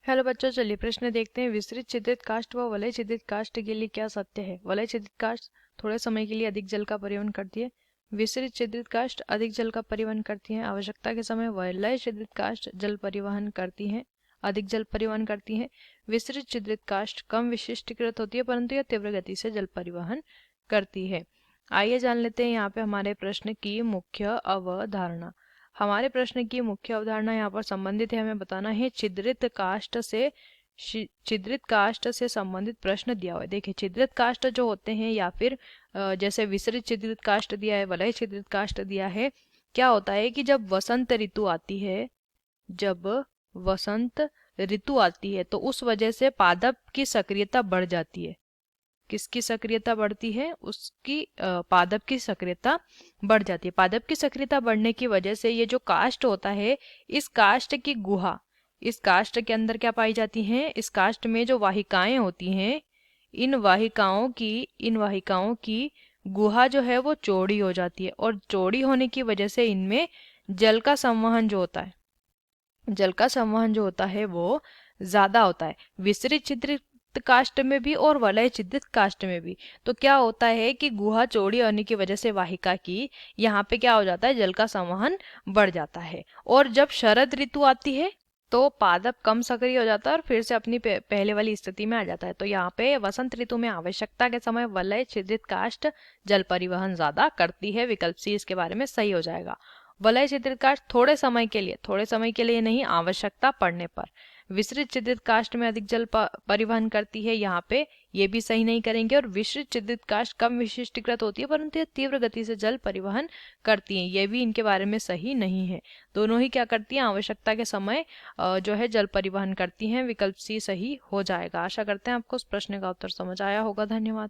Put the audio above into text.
Hello बच्चों, चलिए प्रश्न देखते हैं। विस्तृत छिद्रित काष्ठ व वलय छिद्रित काष्ठ के लिए क्या सत्य है? वलय छिद्रित काष्ठ थोड़े समय के लिए अधिक जल का परिवहन करती है। विस्तृत छिद्रित काष्ठ अधिक जल का परिवहन करती है। आवश्यकता के समय वलय छिद्रित काष्ठ जल परिवहन करती है, अधिक जल परिवहन करती है। विस्तृत छिद्रित काष्ठ कम विशिष्टीकृत होती है, परंतु यह तीव्र गति से जल परिवहन करती है। आइए जान लेते हैं यहाँ पे हमारे प्रश्न की मुख्य अवधारणा। हमारे प्रश्न की मुख्य अवधारणा यहाँ पर संबंधित है, हमें बताना है छिद्रित काष्ठ से संबंधित प्रश्न दिया हुआ है। देखिए, छिद्रित काष्ठ जो होते हैं या फिर जैसे विसरित छिद्रित काष्ठ दिया है, वलय छिद्रित काष्ठ दिया है। क्या होता है कि जब वसंत ऋतु आती है, तो उस वजह से पादप की सक्रियता बढ़ जाती है। किसकी सक्रियता बढ़ती है? उसकी पादप की सक्रियता बढ़ जाती है। पादप की सक्रियता बढ़ने की वजह से ये जो काष्ठ होता है, इस काष्ठ की गुहा, इस काष्ठ के अंदर क्या पाई जाती हैं? इस काष्ठ में जो वाहिकाएं होती हैं, इन वाहिकाओं की गुहा जो है वो चौड़ी हो जाती है, और चौड़ी होने की वजह से इनमें जल का संवहन जो होता है वो ज्यादा होता है। विसरित छिद्रित काष्ठ में भी और वलय छिद्रित काष्ठ में भी। तो क्या होता है कि गुहा चौड़ी होने की वजह से वाहिका की यहाँ पे क्या हो जाता है? जल का संवहन बढ़ जाता है। और जब शरद ऋतु आती है तो पादप कम सक्रिय हो जाता है और फिर से अपनी पहले वाली स्थिति में आ जाता है। तो यहाँ पे वसंत ऋतु में आवश्यकता के समय वलय छिद्रित काष्ठ जल परिवहन ज्यादा करती है। विकल्प सी इसके बारे में सही हो जाएगा। वलय छिद्रित काष्ठ थोड़े समय के लिए नहीं, आवश्यकता पड़ने पर। विसरित छिद्रित काष्ठ में अधिक जल परिवहन करती है, यहाँ पे ये भी सही नहीं करेंगे। और विसरित छिद्रित काष्ठ कम विशिष्टीकृत होती है, परंतु ये तीव्र गति से जल परिवहन करती हैं, ये भी इनके बारे में सही नहीं है। दोनों ही क्या करती हैं? आवश्यकता के समय जो है जल परिवहन करती हैं। विकल्प सी सही हो जाएगा। आशा करते हैं आपको उस प्रश्न का उत्तर समझ आया होगा। धन्यवाद।